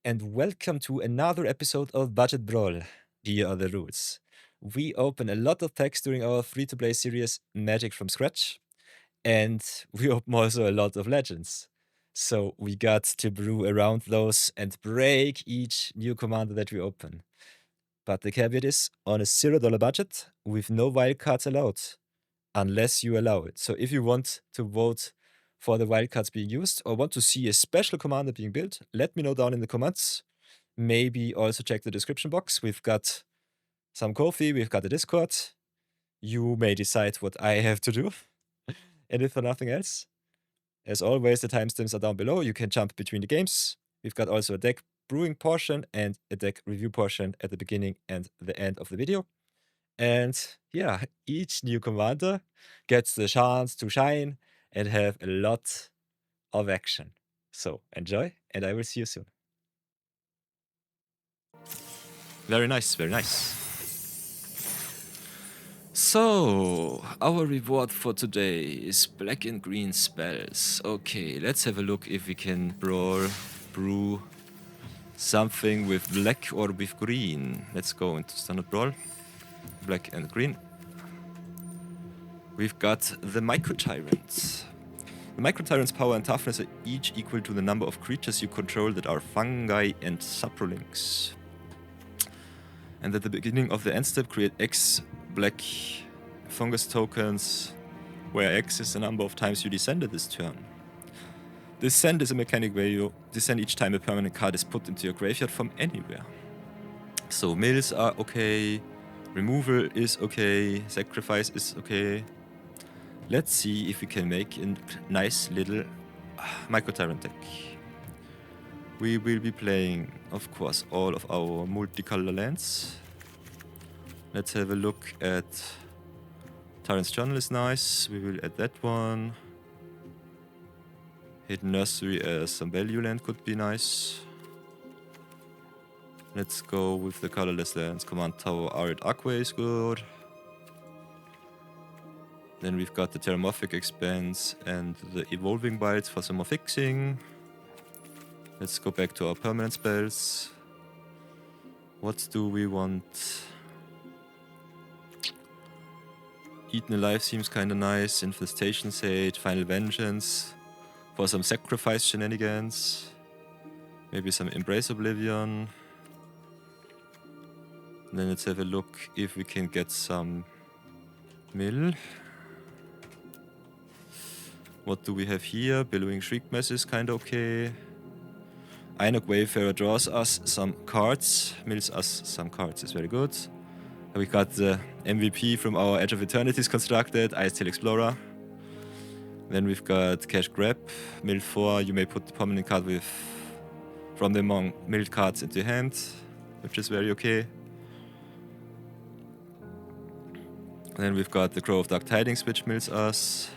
and welcome to another episode of Budget Brawl. Here are the rules. We open a lot of packs during our free-to-play series Magic from Scratch, and we open also a lot of Legends. So we got to brew around those and break each new commander that we open. But the caveat is, on a $0 budget, with no wildcards allowed, unless you allow it. So if you want to vote for the wildcards being used or want to see a special commander being built, let me know down in the comments. Maybe also check the description box. We've got some coffee, we've got a Discord. You may decide what I have to do. And if for nothing else, as always, the timestamps are down below. You can jump between the games. We've got also a deck brewing portion and a deck review portion at the beginning and the end of the video. And yeah, each new commander gets the chance to shine and have a lot of action. So enjoy, and I will see you soon. Very nice, very nice. So, our reward for today is black and green spells. Okay, let's have a look if we can brew something with black or with green. Let's go into standard brawl. Black and green. We've got the Mycotyrant. The Mycotyrant's power and toughness are each equal to the number of creatures you control that are fungi and saprolings. And at the beginning of the end step, create X black fungus tokens, where X is the number of times you descended this turn. Descend is a mechanic where you descend each time a permanent card is put into your graveyard from anywhere. So mills are okay, removal is okay, sacrifice is okay. Let's see if we can make a nice little Mycotyrant deck. We will be playing, of course, all of our multicolor lands. Let's have a look at Tyrant's Journal is nice. We will add that one. Hidden Nursery as some value land could be nice. Let's go with the colorless lands. Command Tower Arid Aqua is good. Then we've got the Terramorphic Expanse and the Evolving Wilds for some more fixing. Let's go back to our permanent spells. What do we want? Eaten Alive seems kinda nice. Infestation Sage, Final Vengeance. For some sacrifice shenanigans. Maybe some Embrace Oblivion. And then let's have a look if we can get some mill. What do we have here? Billowing Shriekmass is kinda okay. Tannuk Wayfarer draws us some cards, mills us some cards, is very good. We got the MVP from our Edge of Eternities constructed, Icetail Explorer. Then we've got Cash Grab, mill 4, you may put the permanent card from the among milled cards into your hand, which is very okay. Then we've got the Crow of Dark Tidings, which mills us.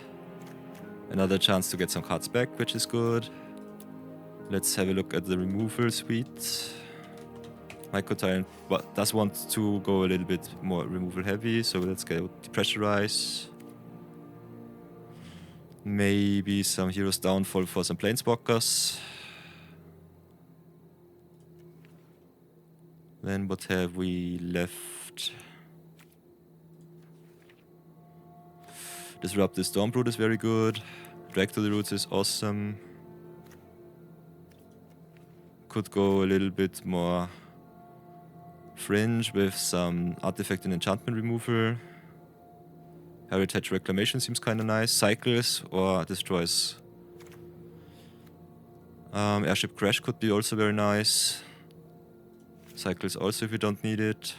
Another chance to get some cards back, which is good. Let's have a look at the removal suite. Mycotyrant does want to go a little bit more removal heavy, so let's go depressurize. Maybe some Heroes Downfall for some Planeswalkers. Then what have we left? Disruptive Stormbrood is very good. Drag to the Roots is awesome. Could go a little bit more fringe with some artifact and enchantment removal. Heritage Reclamation seems kinda nice. Cycles or destroys. Airship Crash could be also very nice. Cycles also if you don't need it.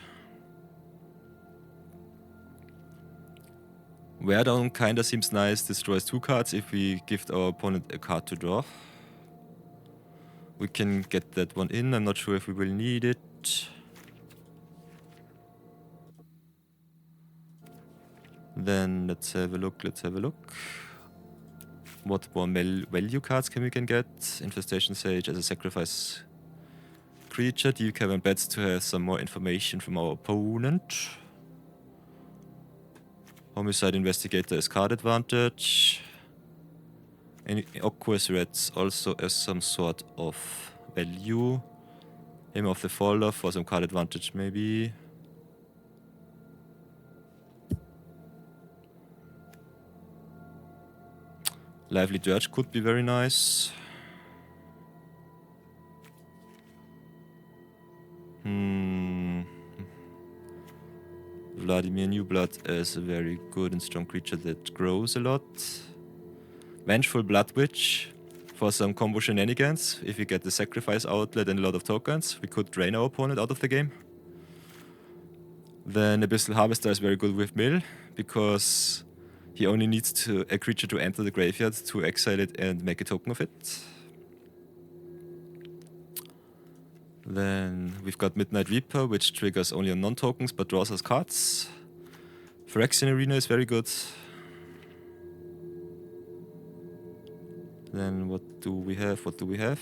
Wear Down kinda seems nice. Destroys 2 cards if we gift our opponent a card to draw. We can get that one in. I'm not sure if we will need it. Then let's have a look. What more value cards we can get? Infestation Sage as a sacrifice creature. Deal Cavern Bats to have some more information from our opponent. Homicide Investigator as card advantage. And Aqueous Rats also as some sort of value. Him off the folder for some card advantage, maybe. Lively Dirge could be very nice. Vladimir Newblood is a very good and strong creature that grows a lot. Vengeful Blood Witch for some combo shenanigans. If we get the sacrifice outlet and a lot of tokens, we could drain our opponent out of the game. Then Abyssal Harvester is very good with Mill, because he only needs a creature to enter the graveyard to exile it and make a token of it. Then we've got Midnight Reaper, which triggers only on non-tokens but draws us cards. Phyrexian Arena is very good. Then what do we have?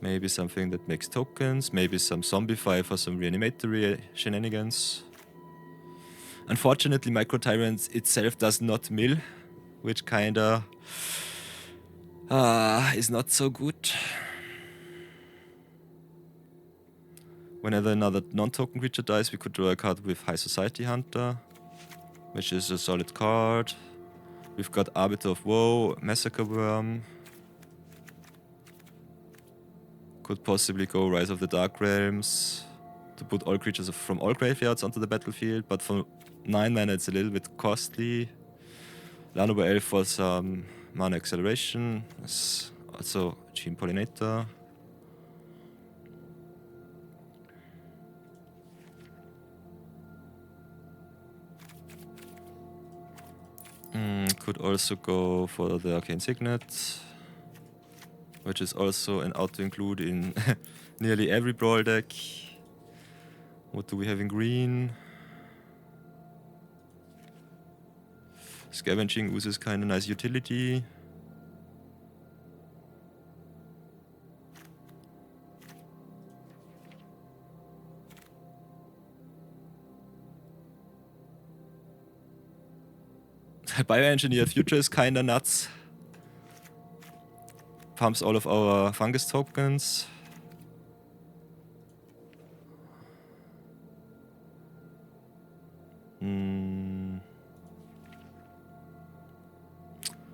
Maybe something that makes tokens, maybe some Zombify for some reanimatory shenanigans. Unfortunately, Mycotyrant itself does not mill, which kinda is not so good. Whenever another non-token creature dies, we could draw a card with High Society Hunter, which is a solid card. We've got Arbiter of Woe, Massacre Worm. Could possibly go Rise of the Dark Realms to put all creatures from all graveyards onto the battlefield, but for 9 mana it's a little bit costly. Lanobo Elf for some mana acceleration. It's also Gene Pollinator. Could also go for the Arcane Signet, which is also an auto-include in nearly every Brawl deck. What do we have in green? Scavenging Ooze is kind of nice utility. Bioengineer Future is kinda nuts. Pumps all of our fungus tokens.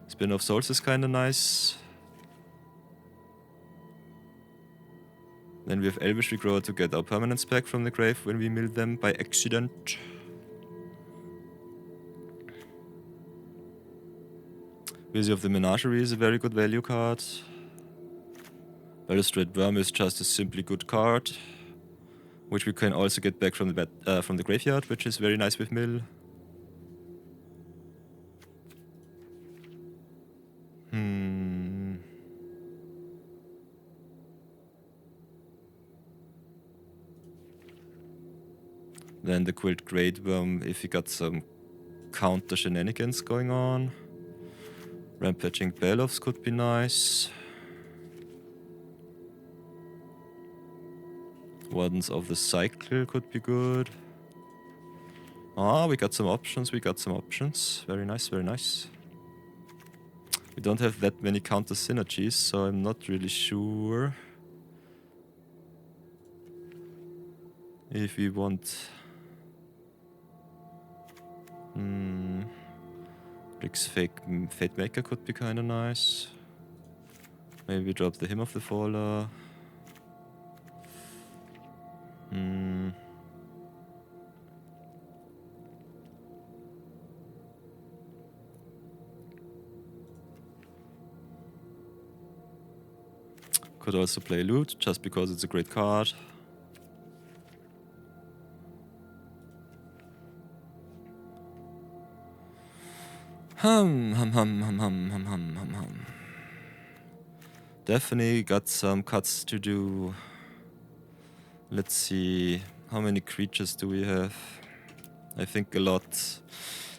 Spin of Souls is kinda nice. Then we have Elvish Regrower to get our permanents back from the grave when we mill them by accident. Busy of the Menagerie is a very good value card. Balustrade Worm is just a simply good card, which we can also get back from the graveyard, which is very nice with mill. Then the Quilt Great Worm, if we got some counter shenanigans going on. Rampaging Elves could be nice. Wardens of the Cycle could be good. We got some options, Very nice, very nice. We don't have that many counter synergies, so I'm not really sure if we want... Rick's Fate Maker could be kinda nice. Maybe drop the Hymn of the Faller. Could also play Loot, just because it's a great card. Definitely got some cuts to do. Let's see, how many creatures do we have? I think a lot.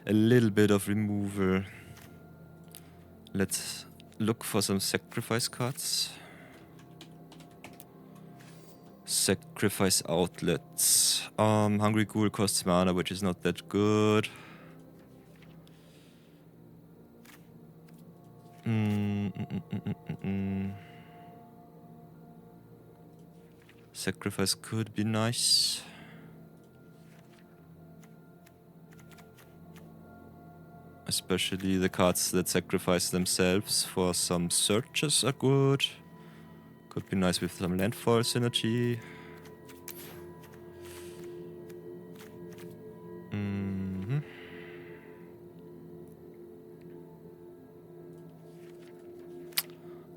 A little bit of removal. Let's look for some sacrifice cards. Sacrifice outlets. Hungry Ghoul costs mana, which is not that good. Sacrifice could be nice. Especially the cards that sacrifice themselves for some searches are good. Could be nice with some landfall synergy.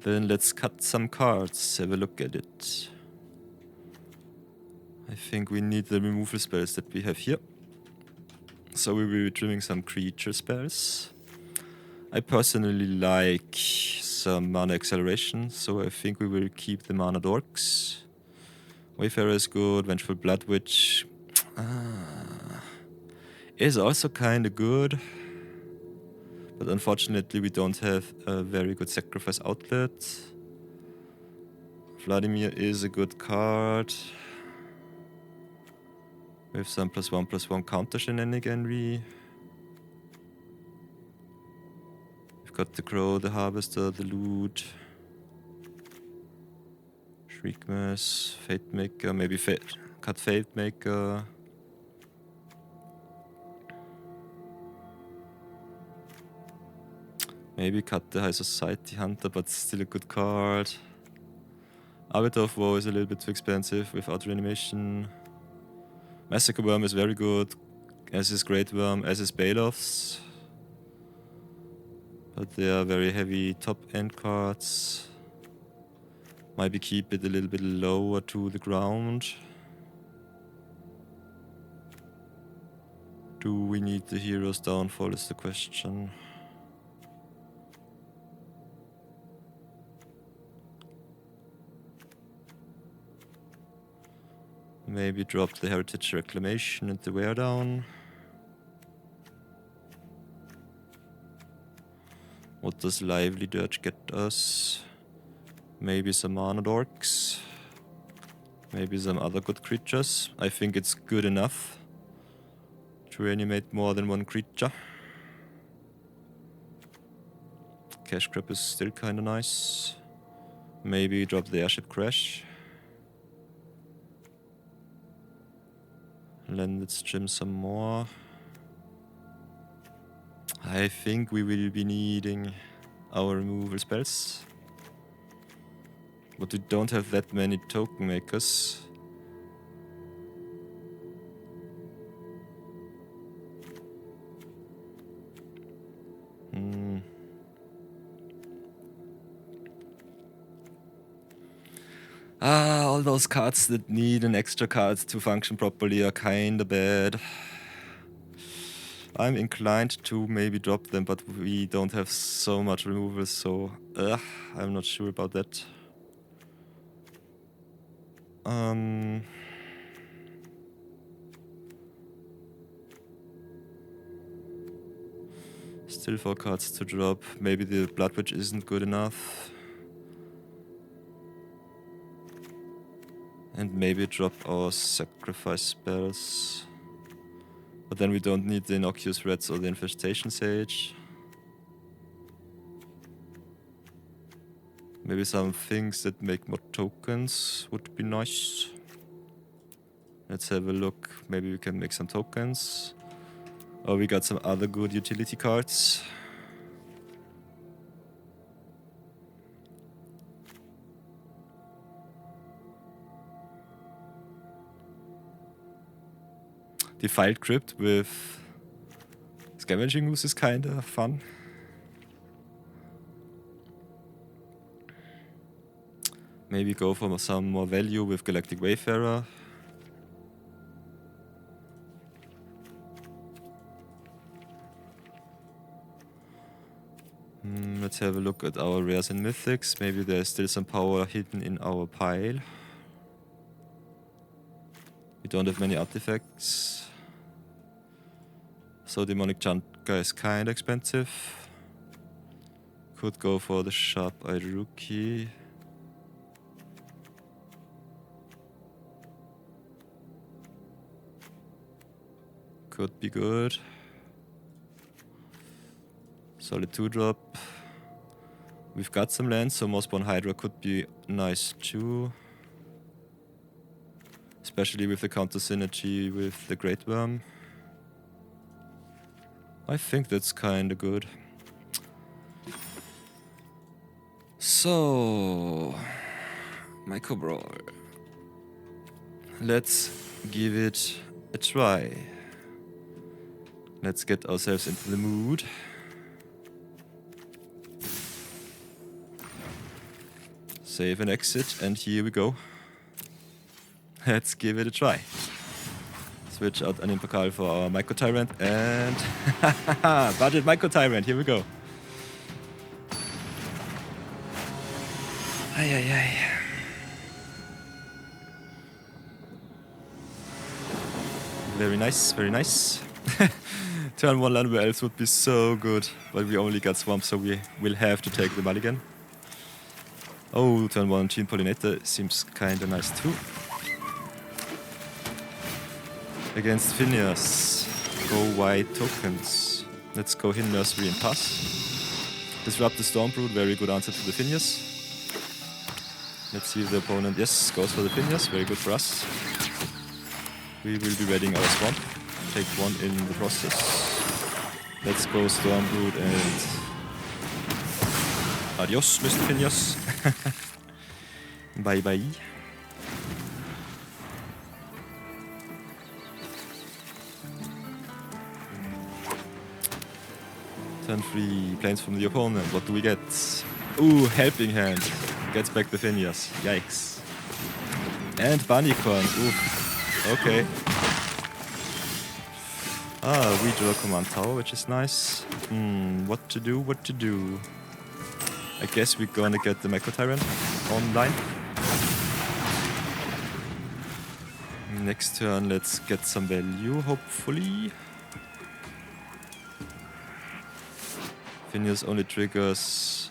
Then let's cut some cards, have a look at it. I think we need the removal spells that we have here. So we will be trimming some creature spells. I personally like some mana acceleration, so I think we will keep the mana dorks. Wayfarer is good, Vengeful Blood Witch is also kinda good. But unfortunately we don't have a very good sacrifice outlet. Vladimir is a good card. With some +1/+1 counter shenaniganry. We've got the Crow, the Harvester, the Loot. Shriekmass, Fate Maker, maybe cut Fate Maker. Maybe cut the High Society Hunter, but still a good card. Arbiter of Woe is a little bit too expensive without reanimation. Massacre Worm is very good, as is Great Worm, as is Bailiffs. But they are very heavy top-end cards. Maybe keep it a little bit lower to the ground. Do we need the Hero's Downfall is the question. Maybe drop the Heritage Reclamation and the Wear Down. What does Lively Dirge get us? Maybe some Mana Dorks. Maybe some other good creatures. I think it's good enough to reanimate more than one creature. Cash Grab is still kinda nice. Maybe drop the Airship Crash. Then let's trim some more. I think we will be needing our removal spells. But we don't have that many token makers. All those cards that need an extra card to function properly are kinda bad. I'm inclined to maybe drop them, but we don't have so much removal, so I'm not sure about that. Still 4 cards to drop. Maybe the Blood Witch isn't good enough. And maybe drop our sacrifice spells. But then we don't need the Innocuous Rats or the Infestation Sage. Maybe some things that make more tokens would be nice. Let's have a look. Maybe we can make some tokens. Oh, we got some other good utility cards. Defiled Crypt with Scavenging Ooze is kinda fun. Maybe go for some more value with Galactic Wayfarer. Let's have a look at our rares and mythics. Maybe there's still some power hidden in our pile. We don't have many artifacts. So Demonic Junker is kinda expensive. Could go for the Sharp-Eyed Rookie. Could be good. Solid 2-drop. We've got some lands, so Mossborn Hydra could be nice too. especially with the counter synergy with the Great Worm. I think that's kinda good. So, Myco Brawl. Let's give it a try. Let's get ourselves into the mood. Save and exit, and here we go. Let's give it a try. Switch out an Impakal for our Mycotyrant, and budget Mycotyrant, here we go. Ay, ay, ay. Very nice, very nice. Turn 1 land where Elves would be so good, but we only got Swamp, so we will have to take the mulligan. Oh, turn 1 Gene Pollinator seems kinda nice too. Against Finneas, go white tokens. Let's go Hin Nursery and pass. Disrupt the Stormbrood, very good answer to the Finneas. Let's see if the opponent, yes, goes for the Finneas, very good for us. We will be readying our Swamp, take 1 in the process. Let's go Stormbrood and adios, Mr. Finneas. Bye bye. Turn 3 planes from the opponent. What do we get? Ooh, Helping Hand. Gets back the Finneas. Yikes. And Bunnycorn. Ooh. Okay. We draw Command Tower, which is nice. What to do? What to do? I guess we're gonna get the Mycotyrant online. Next turn, let's get some value, hopefully. Finneas only triggers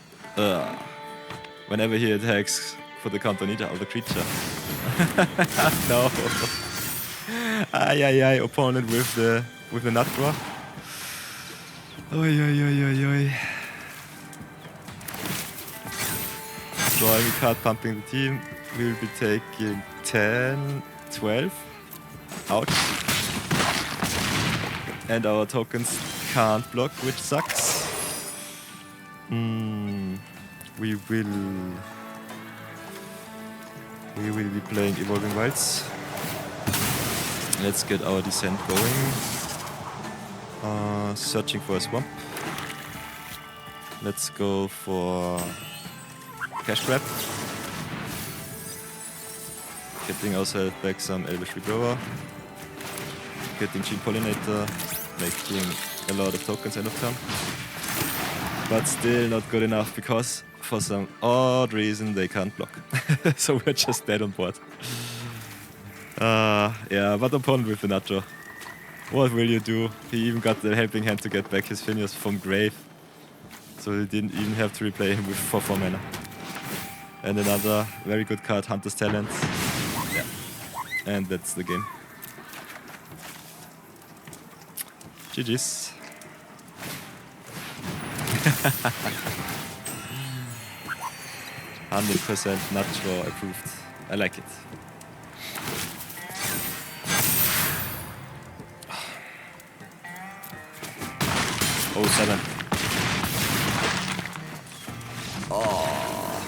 whenever he attacks for the counter neither of the creature. No. Ay ay ay, opponent with the nut draw. Oi oi oi oi oi. Drawing a card, pumping the team. We'll be taking 10, 12. Ouch. And our tokens can't block, which sucks. We will be playing Evolving Wilds. Let's get our descent going. Searching for a swamp. Let's go for cash grab. Getting ourselves back some Elvish Regrower. Getting Gene Pollinator. Making a lot of tokens end of turn. But still not good enough because for some odd reason they can't block. So we're just dead on board. Yeah, but opponent with the nut draw. What will you do? He even got the Helping Hand to get back his Finneas from grave. So he didn't even have to replay him with 4 mana. And another very good card, Hunter's Talent. Yeah. And that's the game. GG's. 100% nut draw approved. I like it. Oh, 7. Oh,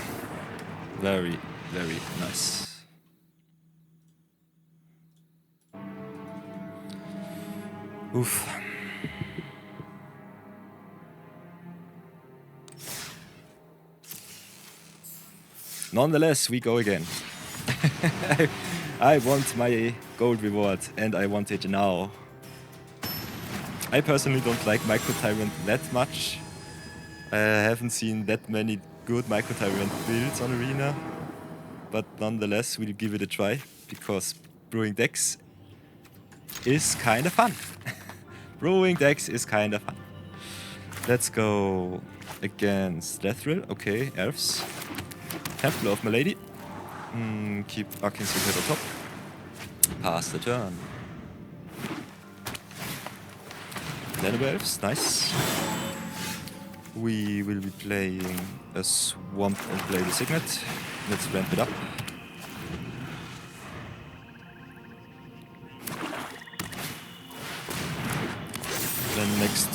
very, very nice. Oof. Nonetheless, we go again. I want my gold reward, and I want it now. I personally don't like Mycotyrant that much. I haven't seen that many good Mycotyrant builds on Arena. But nonetheless, we'll give it a try, because brewing decks is kinda fun. Brewing decks is kinda fun. Let's go against Lathril. Okay, Elves. Templar of Milady. Keep Arcane Secret on top. Pass the turn. Elves, nice. We will be playing a Swamp and play the Signet. Let's ramp it up.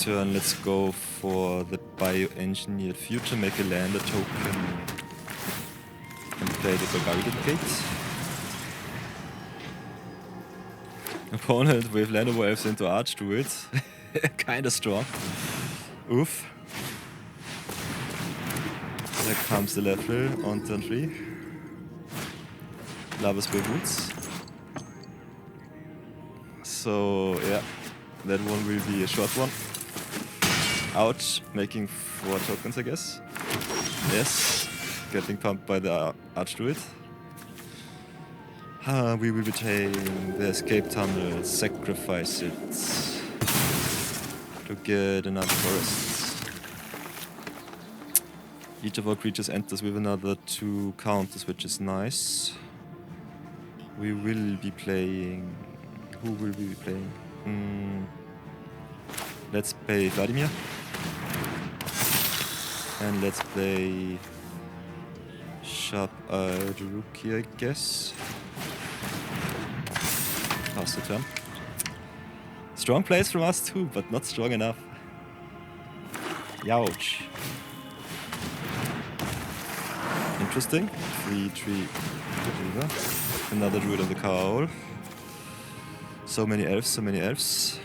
turn, let's go for the bioengineered future, make a lander token, and play the Bulgarian Gate. Opponent with Land Elves into Archdruid. Kinda strong. Oof. There comes the Lathril on turn 3. Lava Spear Boots. So, yeah, that one will be a short one. Ouch, making 4 tokens, I guess. Yes, getting pumped by the Archdruid. We will be taking the escape tunnel, sacrifice it to get another forest. Each of our creatures enters with another 2 counters, which is nice. We will be playing... Who will we be playing? Let's play Vladimir. And let's play... Sharp-Eyed Rookie, I guess. Pass the turn. Strong plays from us too, but not strong enough. Youch. Interesting. 3/3. Another druid on the cowl. So many elves, so many elves.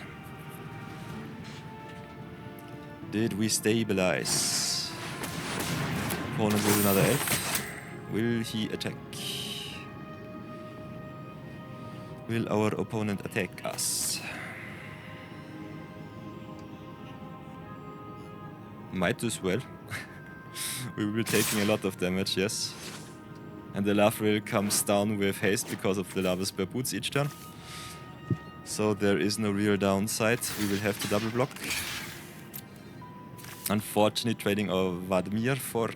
Did we stabilize? Opponent with another elf. Will he attack? Will our opponent attack us? Might as well. We will be taking a lot of damage, yes. And the Lathril comes down with haste because of the Lava Spear Boots each turn. So there is no real downside. We will have to double block. Unfortunately, trading our Vladimir for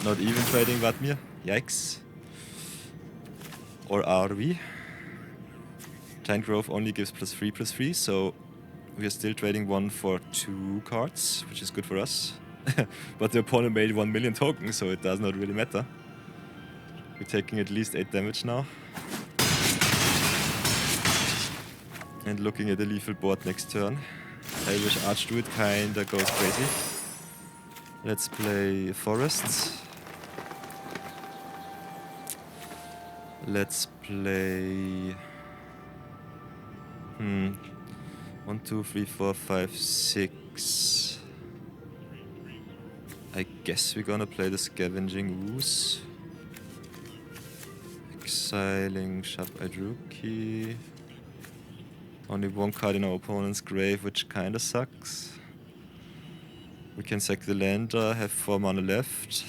not even trading Vladimir. Yikes. Or are we? Giant Growth only gives +3/+3, so we are still trading 1 for 2 cards, which is good for us. But the opponent made 1 million tokens, so it does not really matter. We're taking at least 8 damage now. And looking at the lethal board next turn. Elvish Archdruid kinda goes crazy. Let's play Forests. Let's play... 1, 2, 3, 4, 5, 6. I guess we're gonna play the Scavenging Ooze. Exiling Sharp-Eyed Rookie. Only 1 card in our opponent's grave, which kinda sucks. We can sack the lander, have 4 mana left.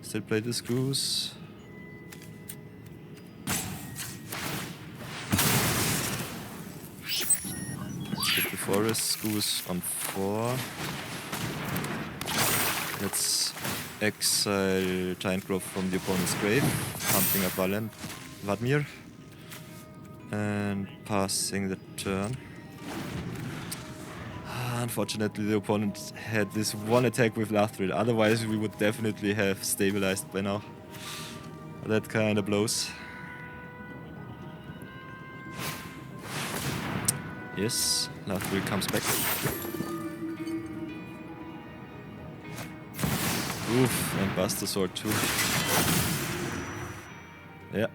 Still play this goose. Get the forest goose on 4. Let's exile Giant Growth from the opponent's grave, pumping up Vladimir, and passing the turn. Unfortunately, the opponent had this 1 attack with Lathril, otherwise we would definitely have stabilized by now. That kinda blows. Yes, Lathril comes back. Oof, and Buster Sword too. Yeah,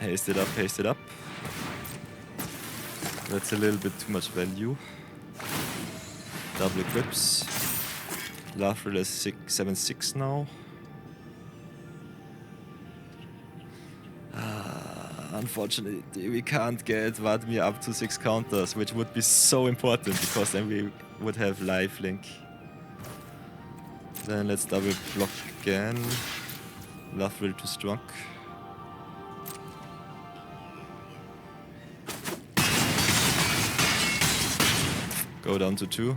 haste it up, haste it up. That's a little bit too much value. Double equips. Lathril is 7/6 now. Unfortunately, we can't get Vladimir up to 6 counters, which would be so important because then we would have lifelink. Then let's double block again. Lathril too strong. Go down to 2.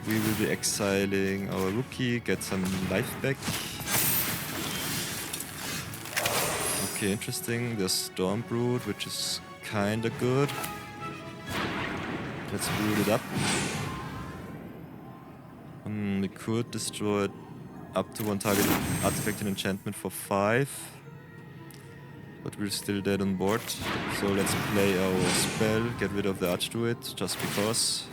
We will be exiling our rookie, get some life back. Okay, interesting. There's Stormbrood, which is kinda good. Let's root it up. We could destroy up to 1 target artifact and enchantment for 5. But we're still dead on board. So let's play our spell, get rid of the Archdruid, just because.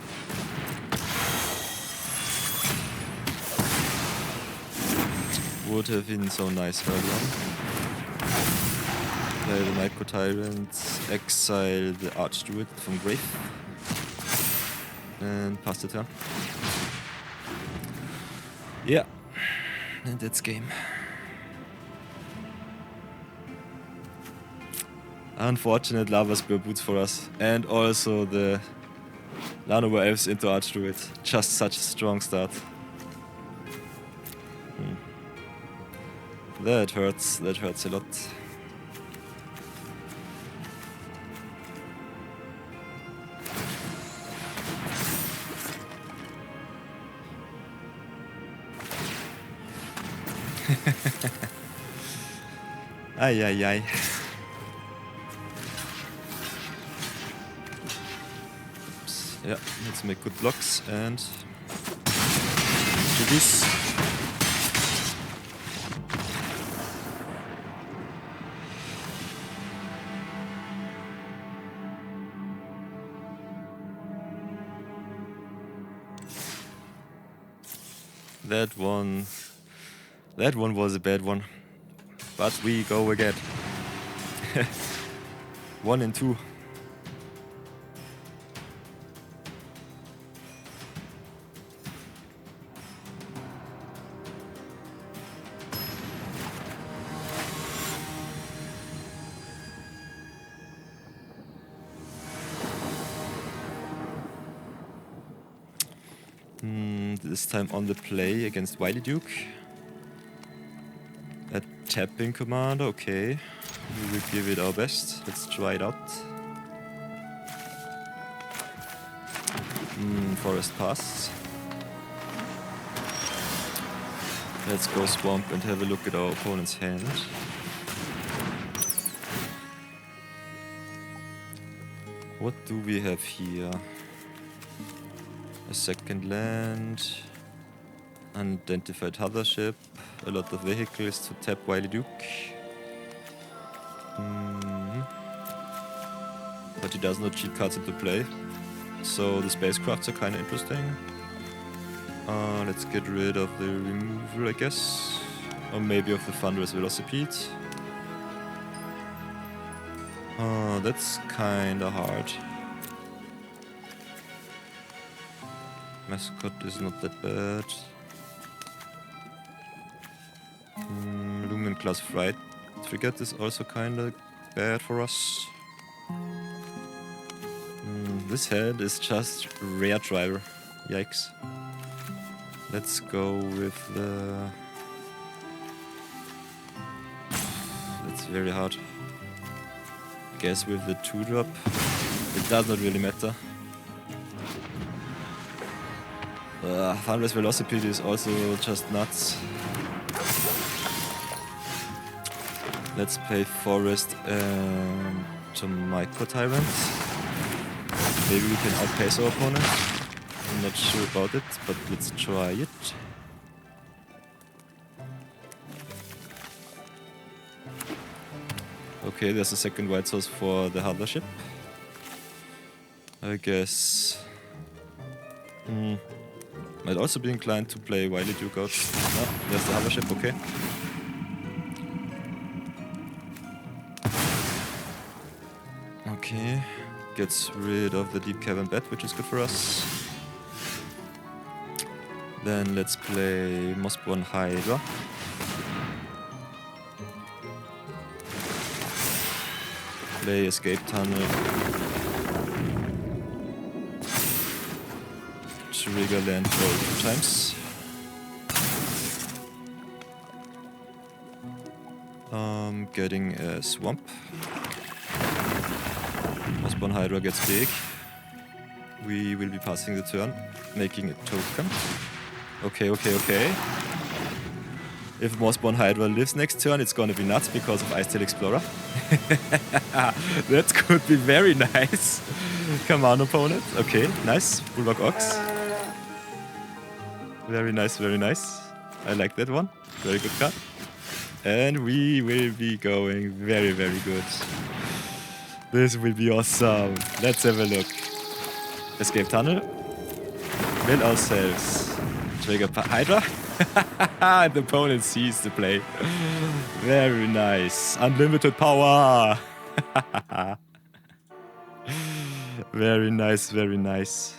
Would have been so nice early on. Play the Mycotyrant, exile the Archdruid from grave, and pass the turn. Yeah, and that's game. Unfortunate lava spear boots for us, and also the Llanowar Elves into Archdruid. Just such a strong start. That hurts a lot. Ay, ay, ay. Oops. Yeah, let's make good blocks and do this. That one was a bad one. But we go again. 1 and 2. This time on the play against Wylie Duke. A tapping commander, okay. We will give it our best. Let's try it out. Forest pass. Let's go swamp and have a look at our opponent's hand. What do we have here? A second land, unidentified othership, a lot of vehicles to tap Wylie Duke. But he does not cheat cards into play, so the spacecrafts are kind of interesting. Let's get rid of the removal, I guess, or maybe of the Thunderous Velocipede. That's kinda hard. Mascot is not that bad. Lumen Class Fright Frigate is also kinda bad for us. This head is just rare driver. Yikes. Let's go with the... That's very hard. Guess with the 2-drop. It does not really matter. Thunderous Velocipede is also just nuts. Let's play Forest to Mycotyrant. Maybe we can outpace our opponent. I'm not sure about it, but let's try it. Okay, there's a second white source for the Othership. I guess... Might also be inclined to play Wylie Duke out. No, there's the Othership, okay. Okay, gets rid of the Deep Cavern Bat, which is good for us. Then let's play Mossborn Hydra. Play Escape Tunnel. Trigger landfall 2 times. Getting a swamp. Mossborn Hydra gets big. We will be passing the turn, making a token. Okay. If Mossborn Hydra lives next turn, it's gonna be nuts because of Icetail Explorer. That could be very nice. Come on, opponent. Okay, nice. Bulwark Ox. Very nice, very nice. I like that one. Very good card. And we will be going very, very good. This will be awesome. Let's have a look. Escape tunnel. Mill ourselves. Trigger Hydra. And the opponent sees the play. Very nice. Unlimited power. Very nice, very nice.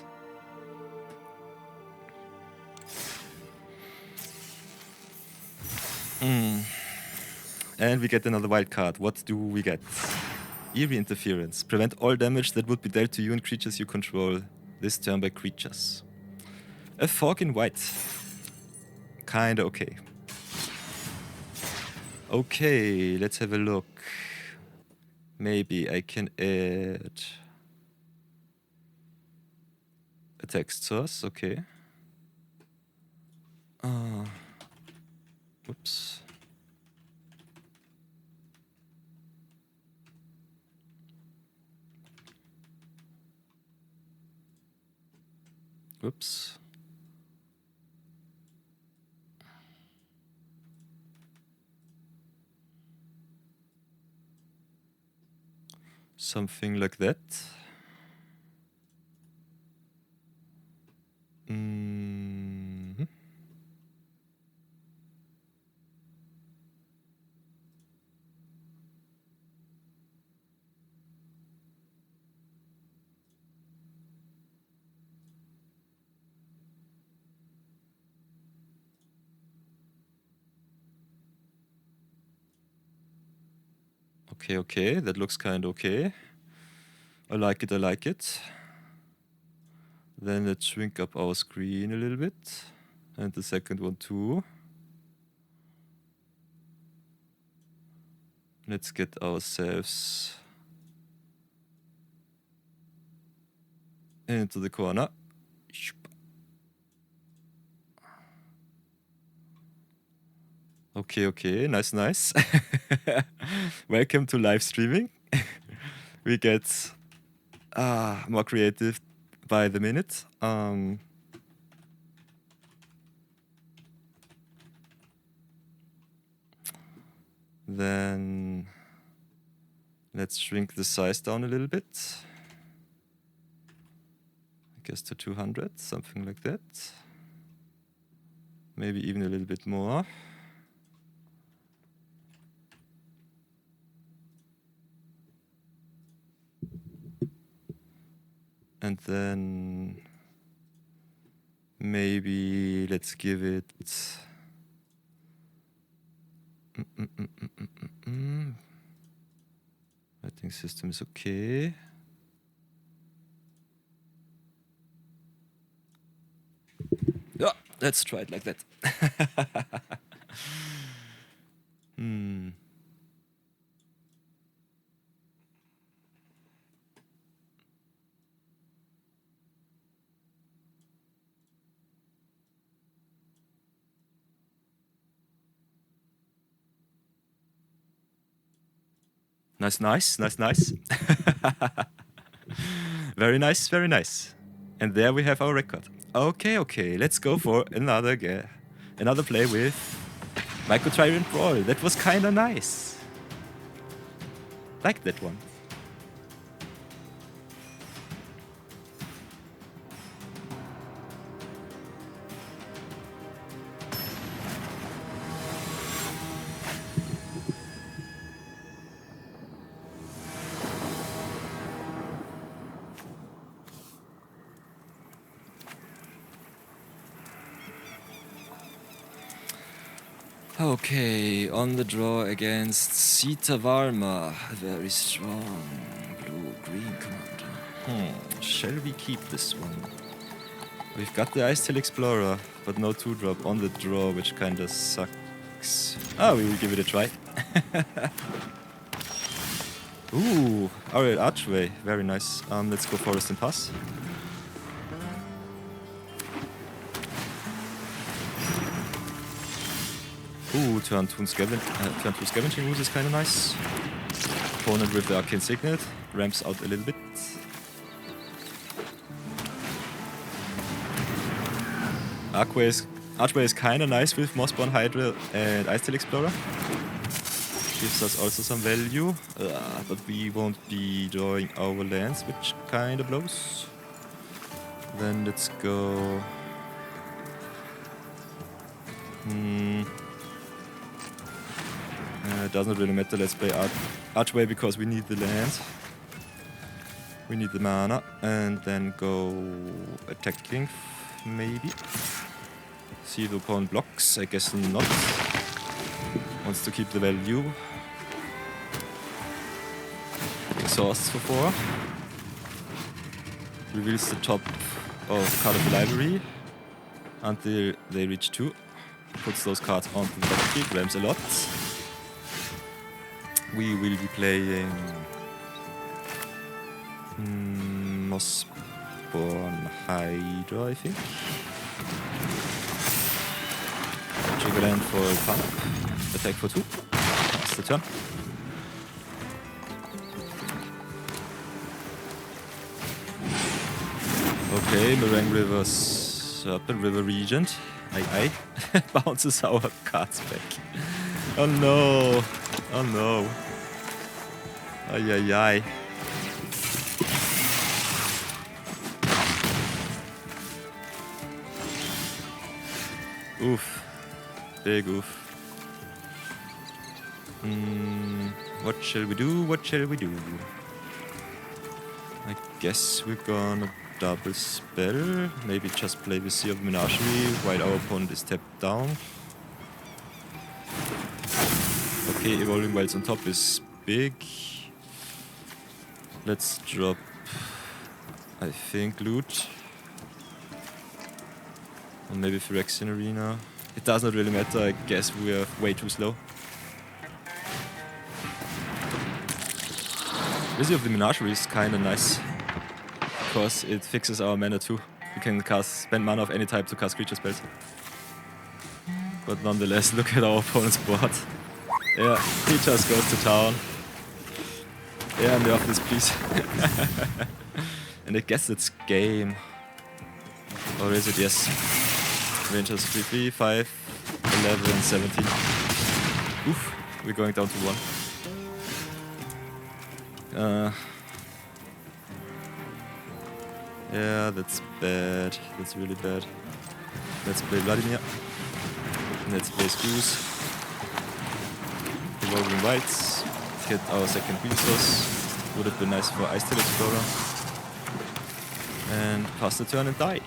And we get another wild card. What do we get? Eerie Interference. Prevent all damage that would be dealt to you and creatures you control this turn by creatures. A fork in white. Kinda okay. Okay, let's have a look. Maybe I can add a text source, okay. Whoops. Whoops. Something like that. Okay, okay, that looks kind of okay. I like it, I like it. Then let's shrink up our screen a little bit. And the second one too. Let's get ourselves into the corner. Okay, okay, nice, nice. Welcome to live streaming. We get more creative by the minute. Then let's shrink the size down a little bit. I guess to 200, something like that. Maybe even a little bit more. And then maybe let's give it lighting system is okay. Yeah, let's try it like that. Nice, nice, nice, nice. Very nice, very nice. And there we have our record. Okay, okay, let's go for another play with Mycotyrant Brawl. That was kinda nice. Like that one. Okay, on the draw against Sita Varma. Very strong. Blue-green commander. Shall we keep this one? We've got the Ice Tail Explorer, but no 2-drop on the draw, which kinda sucks. We will give it a try. Ooh, Aerial Archway. Very nice. Let's go Forest and Pass. Ooh, turn 2 Scavenging Ooze is kinda nice. Opponent with the Arcane Signet ramps out a little bit. Aqua is Archway is kinda nice with Mossborn Hydra and Icetail Explorer. Gives us also some value, but we won't be drawing our lands, which kinda blows. Then let's go... doesn't really matter, let's play Archway because we need the land. We need the mana, and then go attacking, maybe. See if the opponent blocks, I guess not. Wants to keep the value. Exhausts for 4. Reveals the top of card of the library until they reach 2. Puts those cards onto the battlefield, ramps a lot. We will be playing Mossborn Hydra, I think. Trigger land for Tannuk. Attack for 2. That's the turn. Okay, Meringue River Serpent River Regent. Aye. Bounces our cards back. Oh no! Oh no! Ay. Oof. Big oof. What shall we do? What shall we do? I guess we're gonna double spell. Maybe just play with Sea of Menagerie while our opponent is tapped down. Okay, Evolving Wilds on top is big. Let's drop, I think, loot. Or maybe Phyrexian Arena. It does not really matter, I guess we are way too slow. Sea of the Menagerie is kinda nice. Because it fixes our mana too. We can spend mana of any type to cast creature spells. But nonetheless, look at our opponent's board. Yeah, he just goes to town. Yeah, NerfThis, please. And I guess it's game. Or is it? Yes. Rangers 3, 3, 5, 11, and 17. Oof, we're going down to 1. Yeah, that's bad. That's really bad. Let's play Vladimir. Let's play Screws. Evolving Whites. Get our second resource. Would have been nice for Icetail Explorer. And pass the turn and die.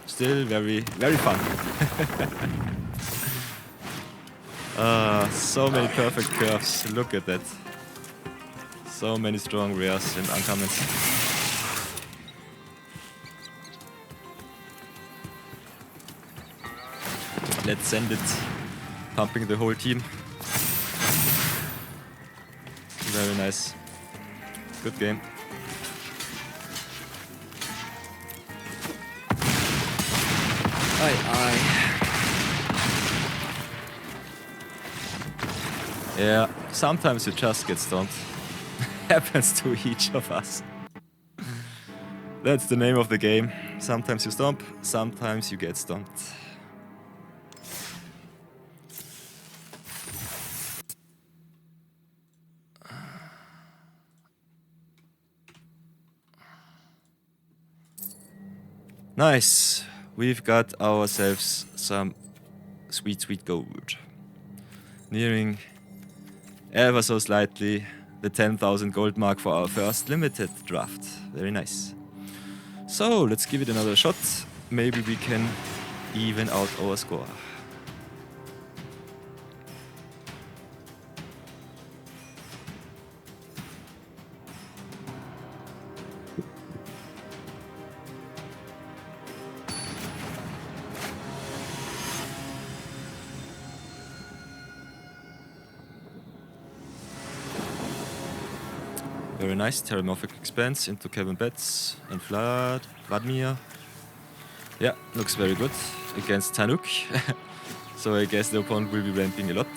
Still very, very fun. So many perfect curves. Look at that. So many strong rares and uncommons. Let's send it. Pumping the whole team. Very nice. Good game. Aye. Yeah, sometimes you just get stunned. Happens to each of us. That's the name of the game. Sometimes you stomp, sometimes you get stomped. Nice. We've got ourselves some sweet gold. Nearing ever so slightly the 10,000 gold mark for our first limited draft. Very nice. So let's give it another shot. Maybe we can even out our score. Very nice, Terramorphic Expanse into Kevin Betts and Vladimir. Yeah, looks very good against Tannuk. So I guess the opponent will be ramping a lot.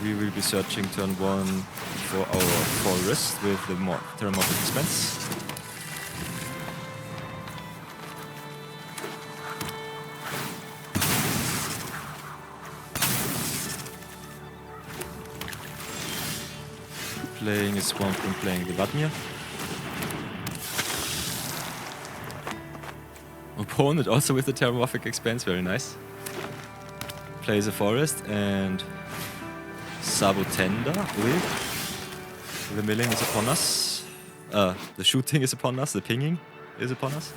We will be searching turn 1 for our forest with the Terramorphic Expanse. playing a Swamp and playing the Vladimir. Opponent also with the Terramorphic Expanse, very nice. Plays a Forest and Sabotender with the milling is upon us. The shooting is upon us, the pinging is upon us.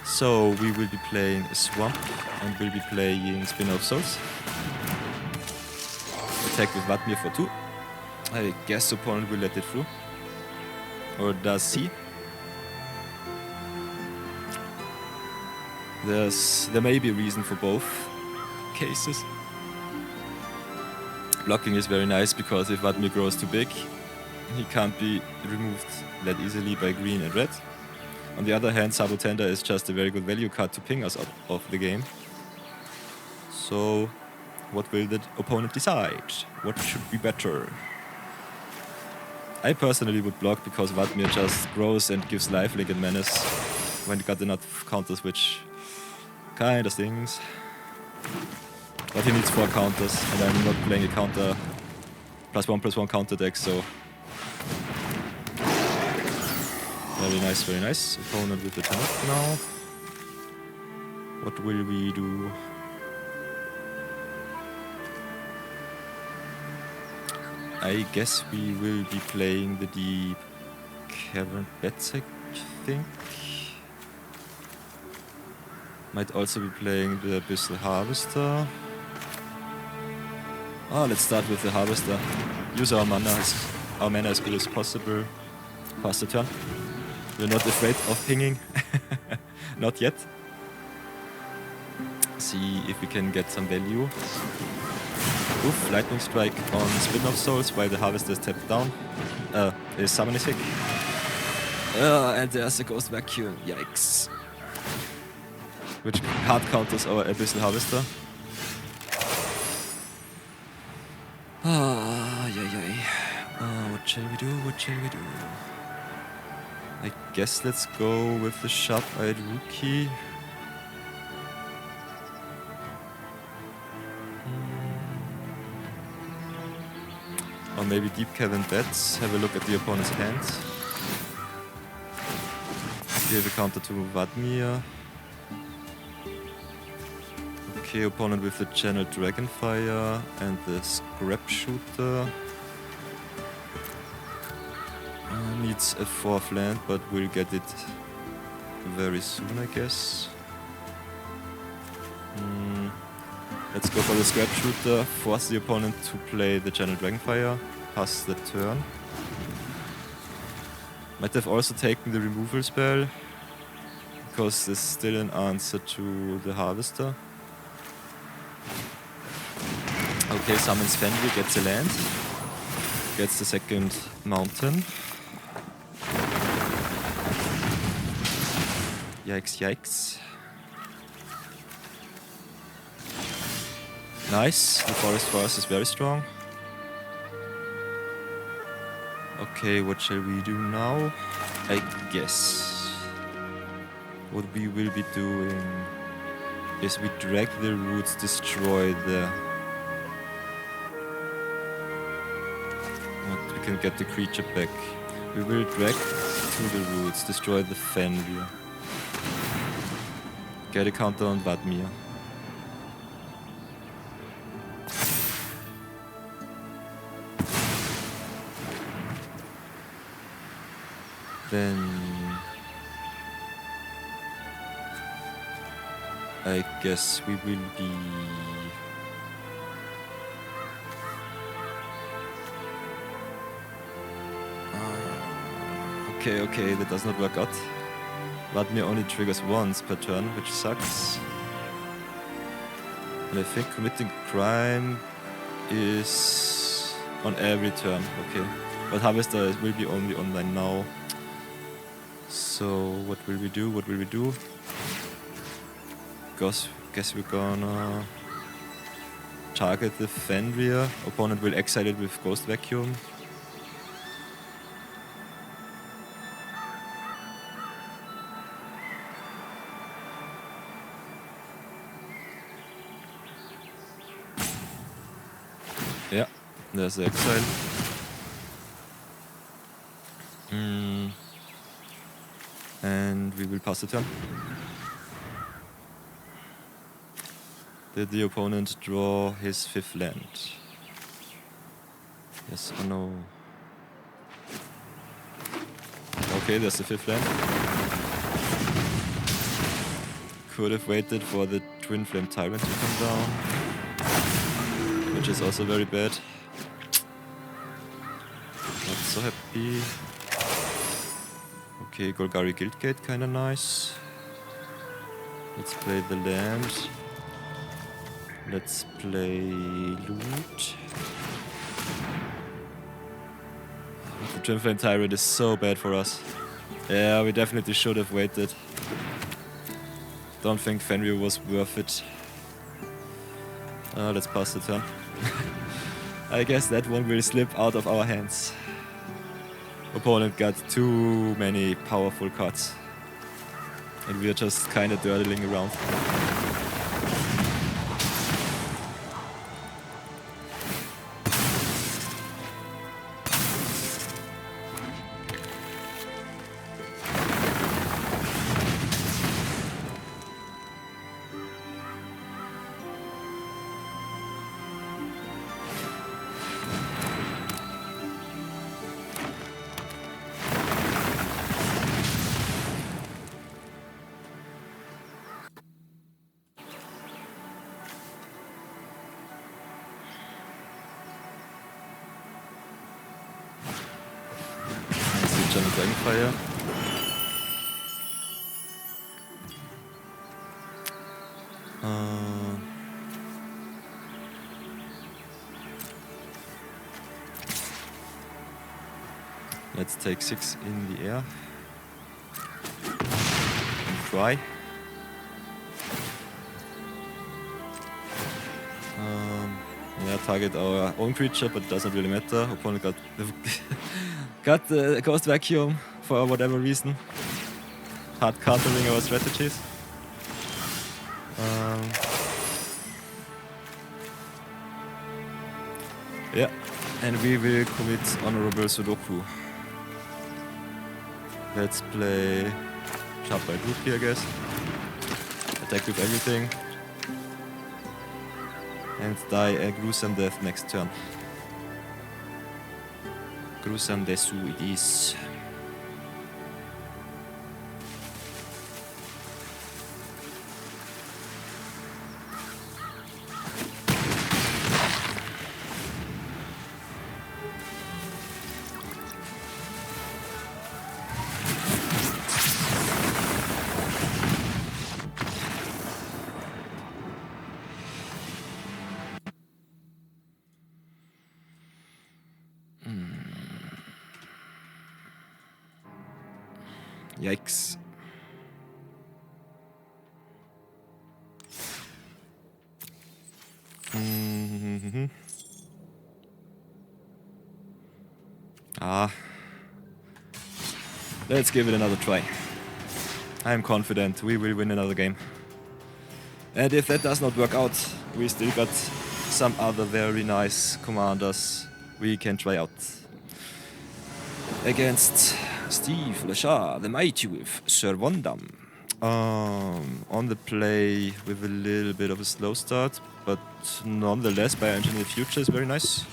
So we will be playing a Swamp and we'll be playing Spin of Souls. Attack with Vladimir for 2. I guess opponent will let it through. Or does he? There may be a reason for both cases. Blocking is very nice because if Vladimir grows too big, he can't be removed that easily by green and red. On the other hand, Sabotender is just a very good value card to ping us out of the game. So, what will the opponent decide? What should be better? I personally would block because Vladimir just grows and gives lifelink and menace when he got enough counters, which kinda stings. But he needs 4 counters, and I'm not playing a counter +1/+1 counter deck, so very nice, very nice. Opponent with the Tannuk now. What will we do? I guess we will be playing the Deep Cavern Bats, I think. Might also be playing the Abyssal Harvester. Let's start with the Harvester. Use our mana as good as possible. Pass the turn. We're not afraid of pinging. Not yet. See if we can get some value. Oof, Lightning Strike on Spin of Souls while the Harvester is tapped down. Is summoning sick. And there's a Ghost Vacuum. Yikes. Which hard counters our Abyssal Harvester. What shall we do? What shall we do? I guess let's go with the Sharp-Eyed Rookie. Or maybe Deep Cavern Bats. Have a look at the opponent's hand. Give a counter to Vladimir. Okay, opponent with the Channel Dragonfire and the Scrap Shooter. Needs a 4th land, but we'll get it very soon, I guess. Let's go for the Scrap Shooter, force the opponent to play the Channel Dragonfire, pass the turn. Might have also taken the removal spell, because there's still an answer to the Harvester. Okay, summons Fenrir, gets a land, gets the 2nd mountain. Yikes, yikes. Nice, the forest is very strong. Okay, what shall we do now? I guess what we will be doing is we drag the roots, destroy the... We can get the creature back. We will drag to the roots, destroy the Fenrir. Get a counter on Vladimir. Then I guess we will be okay, that does not work out. Vladimir only triggers once per turn, which sucks. And I think committing crime is on every turn, okay. But Harvester will be only online now. So what will we do? What will we do? Guess we're gonna target the Fenrir. Opponent will exile it with Ghost Vacuum. Yeah, there's the exile. And we will pass the turn. Did the opponent draw his 5th land? Yes or no? Okay, there's the 5th land. Could have waited for the Twin Flame Tyrant to come down, which is also very bad. Not so happy. Okay, Golgari Guildgate, kinda nice. Let's play the land. Let's play loot. The Twin Flame Tyrant is so bad for us. Yeah, we definitely should have waited. Don't think Fenrir was worth it. Let's pass the turn. I guess that one will slip out of our hands. Opponent got too many powerful cards. And we are just kinda dawdling around. Dragonfire. Let's take 6 in the air and try. Yeah, target our own creature, but it doesn't really matter. Opponent got got the Ghost Vacuum for whatever reason. Hard countering our strategies. Yeah, and we will commit Honorable Sudoku. Let's play Sharp by Group here, I guess. Attack with everything. And die a gruesome death next turn. Gruesome desu it is. Yikes. Let's give it another try. I'm confident we will win another game. And if that does not work out, we still got some other very nice commanders we can try out. Against Steve, Lechat, the Mighty with Sir Vondam. On the play with a little bit of a slow start, but nonetheless, Bioengineer Future is very nice.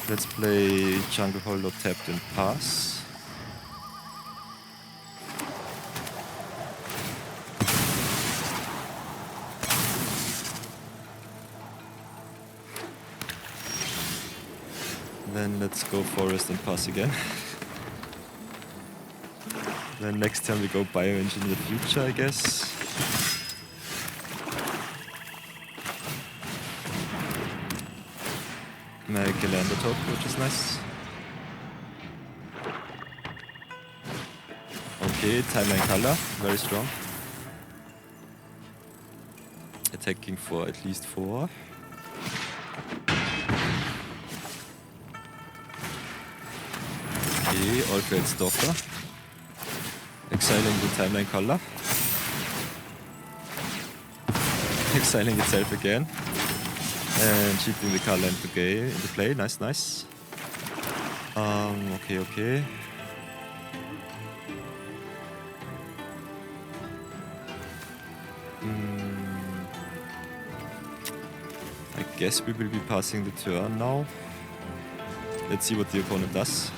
Let's play Jungle Hollow tapped and pass. Then let's go Forest and pass again. Then next time we go Bioengineer Future, I guess. Make a lander talk, which is nice. Okay, Timeline Color, very strong. Attacking for at least 4. Okay, All-Trade Stalker. Exiling the Timeline Color. Exiling itself again. And cheating the color into play. Nice, nice. Okay. guess we will be passing the turn now. Let's see what the opponent does.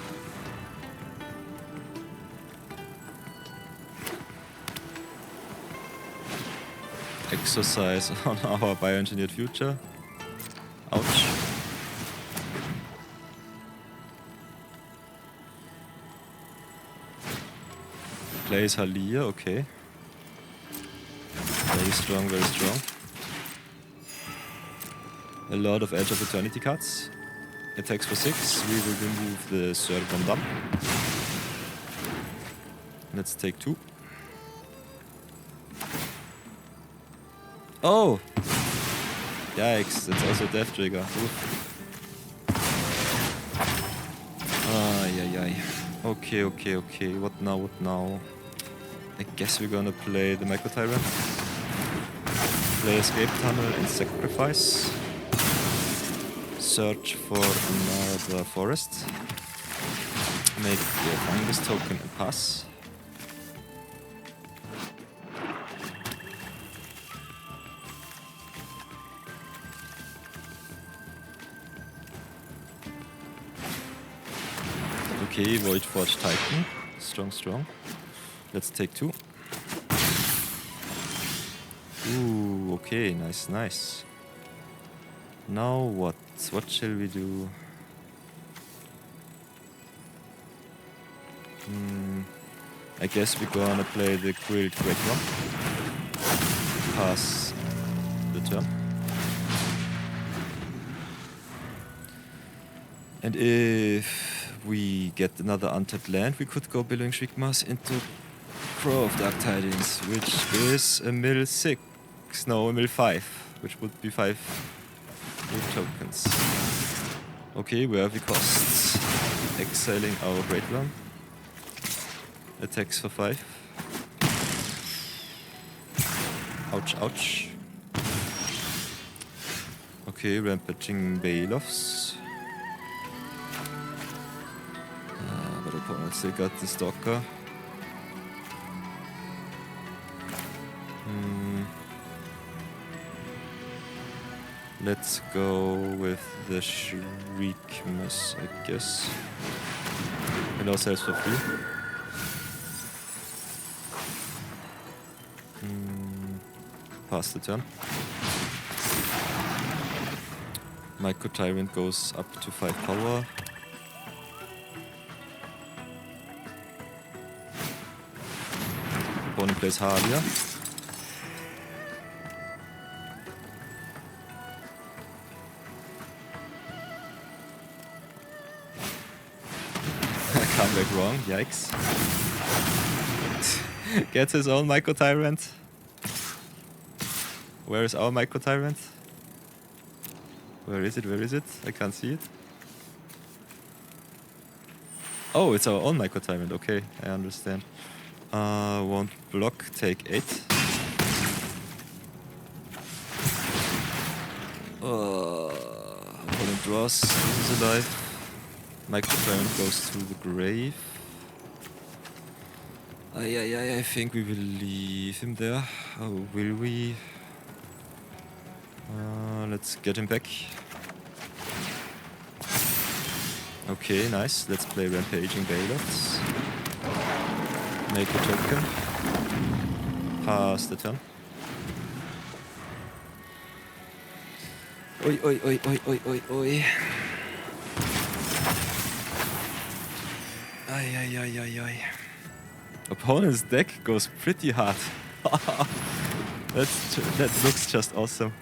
Exercise on our bioengineered future. Ouch. Plays Halia, okay. Very strong, very strong. A lot of Edge of Eternity cards. Attacks for 6. We will remove the third Vondam. Let's take 2. Oh! Yikes, that's also a death trigger. Ay. Okay. What now? I guess we're gonna play the Mycotyrant. Play Escape Tunnel and Sacrifice. Search for another forest. Make the fungus token and pass. Okay, Void Forge Titan. Strong. Let's take 2. Ooh, okay, nice. Now what? What shall we do? I guess we're gonna play the Grilled Great One. Pass the turn. And if we get another untapped land, we could go Billowing Shriekmass into Crow of Dark Tidings, which is a mill 6. No, a mill 5, which would be 5 new tokens. Okay, where have we costs? Exiling our Great One. Attacks for 5. Ouch. Okay, Rampaging Bailofs. But opponent still got the Stalker. Let's go with the Shriekmass, I guess. And ourselves for free. Pass the turn. Mycotyrant goes up to 5 power. Opponent plays Halia. Come back wrong, yikes. Gets his own Mycotyrant. Where is our Mycotyrant? Where is it? I can't see it. Oh, it's our own Mycotyrant, okay, I understand. Won't block, take 8. Opponent draws, is alive. Mycotyrant goes to the grave. I think we will leave him there. Oh, will we? Let's get him back. Okay, nice. Let's play Rampaging Bailofs. Make a token. Pass the turn. Oi. Ay. Opponent's deck goes pretty hard. That looks just awesome.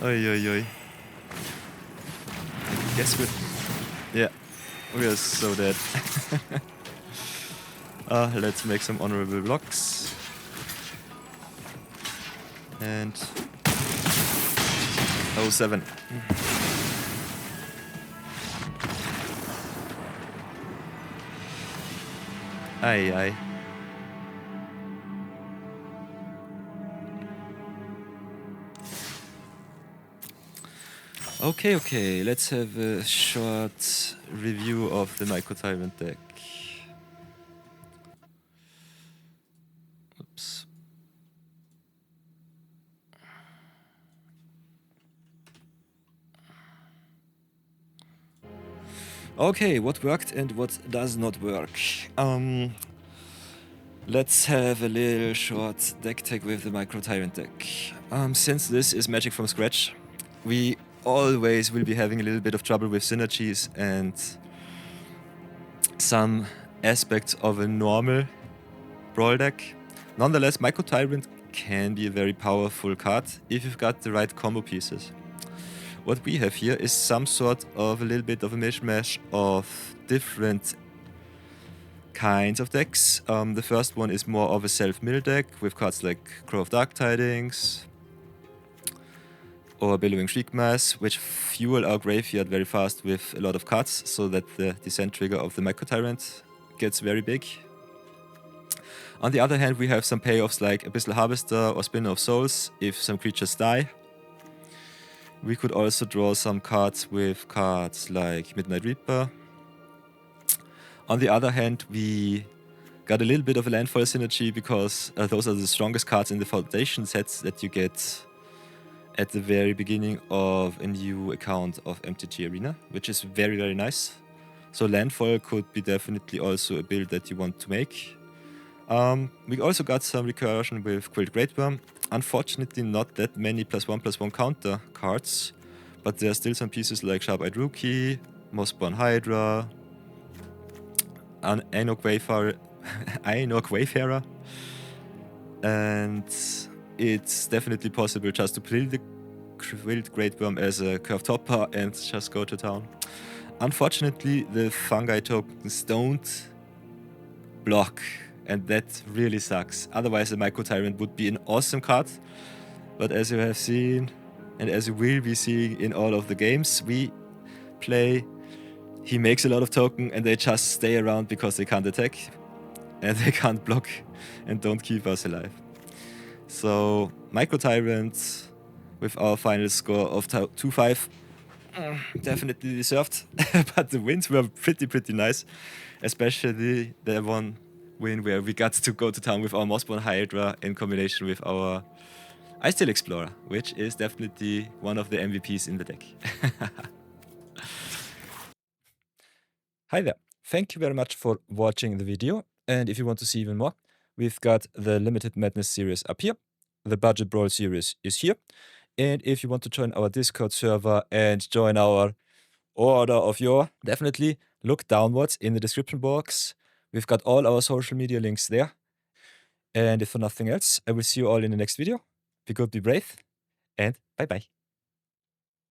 Oi. Guess we are so dead. Let's make some honorable blocks. And 07. Aye. Okay, let's have a short review of the Mycotyrant deck. Oops. Okay, what worked and what does not work. Let's have a little short deck tech with the Mycotyrant deck. Since this is Magic from scratch, we always will be having a little bit of trouble with synergies and some aspects of a normal Brawl deck. Nonetheless, Mycotyrant can be a very powerful card if you've got the right combo pieces. What we have here is some sort of a little bit of a mishmash of different kinds of decks. The first one is more of a self-mill deck with cards like Crow of Dark Tidings or Billowing Shriekmass, which fuel our graveyard very fast with a lot of cards so that the descent trigger of the Mycotyrant gets very big. On the other hand, we have some payoffs like Abyssal Harvester or Spinner of Souls if some creatures die. We could also draw some cards with cards like Midnight Reaper. On the other hand, we got a little bit of a landfall synergy because those are the strongest cards in the foundation sets that you get at the very beginning of a new account of MTG Arena, which is very, very nice. So landfall could be definitely also a build that you want to make. We also got some recursion with Quilled Greatworm. Unfortunately, not that many +1/+1 counter cards, but there are still some pieces like Sharp-Eyed Rookie, Mossborn Hydra, Ainok Wayfarer, and it's definitely possible just to play the Quilled Greatworm as a curve topper and just go to town. Unfortunately, the fungi tokens don't block, and that really sucks. Otherwise, the Mycotyrant would be an awesome card, but as you have seen, and as you will be seeing in all of the games we play, he makes a lot of token and they just stay around because they can't attack and they can't block and don't keep us alive. So Mycotyrant with our final score of 2-5 definitely deserved, but the wins were pretty nice, especially the one win where we got to go to town with our Mossborn Hydra in combination with our Icesteel Explorer, which is definitely one of the MVPs in the deck. Hi there. Thank you very much for watching the video. And if you want to see even more, we've got the Limited Madness series up here. The Budget Brawl series is here. And if you want to join our Discord server and join our Order of Yore, definitely look downwards in the description box. We've got all our social media links there. And if for nothing else, I will see you all in the next video. Be good, be brave, and bye-bye.